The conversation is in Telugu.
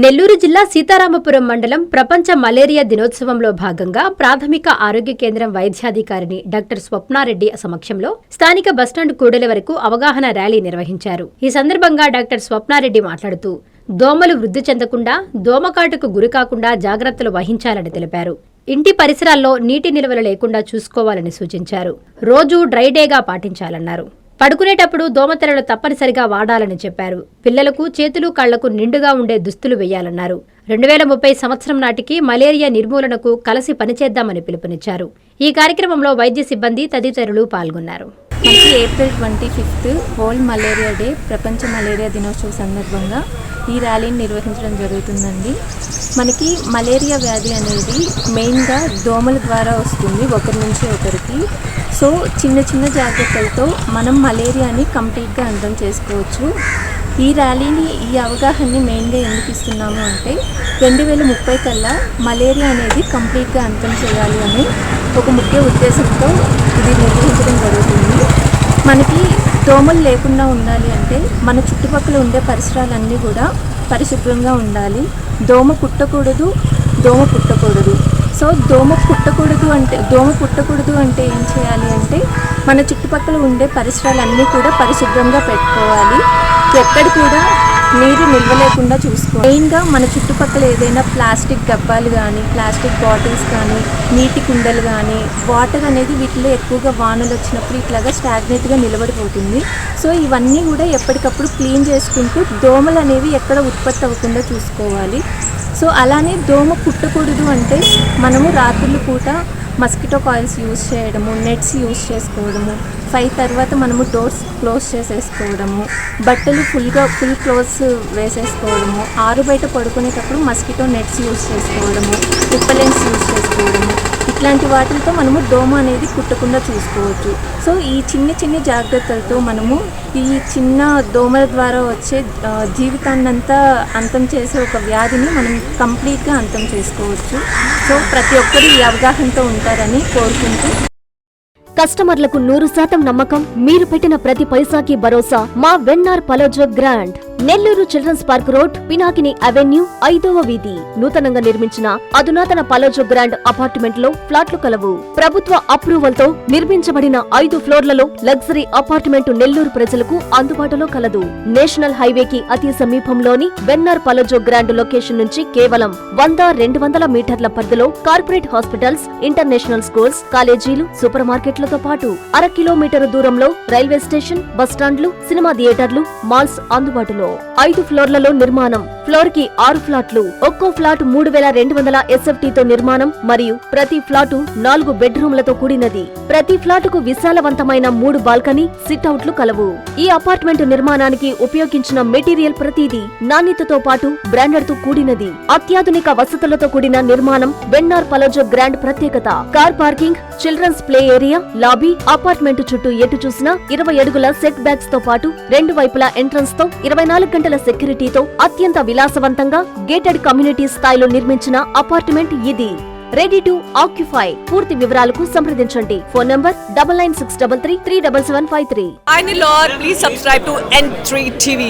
నెల్లూరు జిల్లా సీతారామపురం మండలం ప్రపంచ మలేరియా దినోత్సవంలో భాగంగా ప్రాథమిక ఆరోగ్య కేంద్రం వైద్యాధికారిని డాక్టర్ స్వప్నారెడ్డి సమక్షంలో స్థానిక బస్టాండ్ కూడలి వరకు అవగాహన ర్యాలీ నిర్వహించారు. ఈ సందర్భంగా డాక్టర్ స్వప్నారెడ్డి మాట్లాడుతూ దోమలు వృద్ధి చెందకుండా, దోమకాటుకు గురికాకుండా జాగ్రత్తలు వహించాలని తెలిపారు. ఇంటి పరిసరాల్లో నీటి నిల్వలు లేకుండా చూసుకోవాలని సూచించారు. రోజూ డ్రై డేగా పాటించాలన్నారు. పడుకునేటప్పుడు దోమతెరలు తప్పనిసరిగా వాడాలని చెప్పారు. పిల్లలకు చేతులు కళ్లకు నిండుగా ఉండే దుస్తులు వేయాలన్నారు. 2030 సంవత్సరం నాటికి మలేరియా నిర్మూలనకు కలిసి పనిచేద్దామని పిలుపునిచ్చారు. ఈ కార్యక్రమంలో వైద్య సిబ్బంది తదితరులు పాల్గొన్నారు. మనకి ఏప్రిల్ 25 వరల్డ్ మలేరియా డే, ప్రపంచ మలేరియా దినోత్సవం సందర్భంగా ఈ ర్యాలీని నిర్వహించడం జరుగుతుందండి. మనకి మలేరియా వ్యాధి అనేది మెయిన్గా దోమల ద్వారా వస్తుంది, ఒకరి నుంచి ఒకరికి. సో చిన్న చిన్న జాగ్రత్తలతో మనం మలేరియాని కంప్లీట్గా అంతం చేసుకోవచ్చు. ఈ ర్యాలీని, ఈ అవగాహనని మెయిన్గా ఎందుకు ఇస్తున్నాము అంటే 2030 కల్లా మలేరియా అనేది కంప్లీట్గా అంతం చేయాలి అని ఒక ముఖ్య ఉద్దేశంతో ఇది నిర్వహించడం జరుగుతుంది. మనకి దోమలు లేకుండా ఉండాలి అంటే మన చుట్టుపక్కల ఉండే పరిసరాలన్నీ కూడా పరిశుభ్రంగా ఉండాలి. దోమ పుట్టకూడదు. సో దోమ పుట్టకూడదు అంటే ఏం చేయాలి అంటే మన చుట్టుపక్కల ఉండే పరిసరాలన్నీ కూడా పరిశుభ్రంగా పెట్టుకోవాలి. ఎక్కడ కూడా నీరు నిల్వ లేకుండా చూసుకోవాలి. మెయిన్గా మన చుట్టుపక్కల ఏదైనా ప్లాస్టిక్ డబ్బాలు కానీ, ప్లాస్టిక్ బాటిల్స్ కానీ, నీటి కుండలు కానీ, వాటర్ అనేది వీటిలో ఎక్కువగా వానలు వచ్చినప్పుడు ఇట్లాగా స్టాగ్నేట్గా నిలబడిపోతుంది. సో ఇవన్నీ కూడా ఎప్పటికప్పుడు క్లీన్ చేసుకుంటూ దోమలు అనేవి ఎక్కడ ఉత్పత్తి అవ్వకుండా చూసుకోవాలి. సో అలానే దోమ పుట్టకూడదు అంటే మనము రాత్రుల పూట మస్కిటో కాయిల్స్ యూజ్ చేయడము, నెట్స్ యూజ్ చేసుకోవడము, 5 తర్వాత మనము డోర్స్ క్లోజ్ చేసేసుకోవడము, బట్టలు ఫుల్ క్లోజ్ వేసేసుకోవడము, ఆరు బయట పడుకునేటప్పుడు మస్కిటో నెట్స్ యూజ్ చేసుకోవడము, రిపెలెంట్స్ యూజ్ చేసుకోవడము, ఇట్లాంటి వాటితో మనము దోమ అనేది కుట్టకుండా చూసుకోవచ్చు. సో ఈ చిన్న జాగ్రత్తలతో మనము ఈ చిన్న దోమల ద్వారా వచ్చే జీవితాన్నంతా అంతం చేసే ఒక వ్యాధిని మనం కంప్లీట్గా అంతం చేసుకోవచ్చు. సో ప్రతి ఒక్కరు ఈ అవగాహనతో ఉంటారని కోరుకుంటూ, కస్టమర్లకు 100% నమ్మకం, మీరు పెట్టిన ప్రతి పైసాకి భరోసా మా Vennar Palazzo grand. Nellore children's park road, Pinakini avenue, 5వ వీధి. నూతనంగా నిర్మించిన అధునాతన పలోజో గ్రాండ్ అపార్ట్మెంట్ లో ఫ్లాట్లు కలవు. ప్రభుత్వ అప్రూవల్ తో నిర్మించబడిన 5 ఫ్లోర్లలో లగ్జరీ అపార్ట్మెంట్ నెల్లూరు ప్రజలకు అందుబాటులో కలదు. నేషనల్ హైవేకి అతి సమీపంలోని వెన్నార్ పలోజో గ్రాండ్ లొకేషన్ నుంచి కేవలం 100-200 మీటర్ల పరిధిలో కార్పొరేట్ హాస్పిటల్స్, ఇంటర్నేషనల్ స్కూల్స్, కాలేజీలు, సూపర్ మార్కెట్లతో పాటు 1/2 కిలోమీటర్ దూరంలో రైల్వే స్టేషన్, బస్టాండ్లు, సినిమా థియేటర్లు, మాల్స్ అందుబాటులో. 5 ఫ్లోర్లలో నిర్మాణం. ఫ్లోర్ కి 6 ఫ్లాట్లు. ఒక్కో ఫ్లాట్ 3200 SFT తో నిర్మాణం మరియు ప్రతి ఫ్లాటు 4 బెడ్రూమ్లతో కూడినది. ప్రతి ఫ్లాటుకు విశాలవంతమైన 3 బాల్కనీ, సిట్అవుట్లు కలవు. ఈ అపార్ట్మెంట్ నిర్మాణానికి ఉపయోగించిన మెటీరియల్ ప్రతిదీ నాణ్యతతో పాటు బ్రాండెడ్ తో కూడినది. అత్యాధునిక వసతులతో కూడిన నిర్మాణం వెన్నార్ పలోజో గ్రాండ్ ప్రత్యేకత. Car parking, children's play area, lobby, apartment చుట్టూ ఎటు చూసినా 20 అడుగుల సెట్ బ్యాక్స్ తో పాటు 2 వైపులా ఎంట్రన్స్ తో 24 గంటల సెక్యూరిటీతో అత్యంత విలాసవంతంగా గేటెడ్ కమ్యూనిటీ స్థాయిలో నిర్మించిన అపార్ట్మెంట్ ఇది. Ready to occupy. పూర్తి వివరాలకు సంప్రదించండి. Phone number 9963333753. Please subscribe to N3 TV.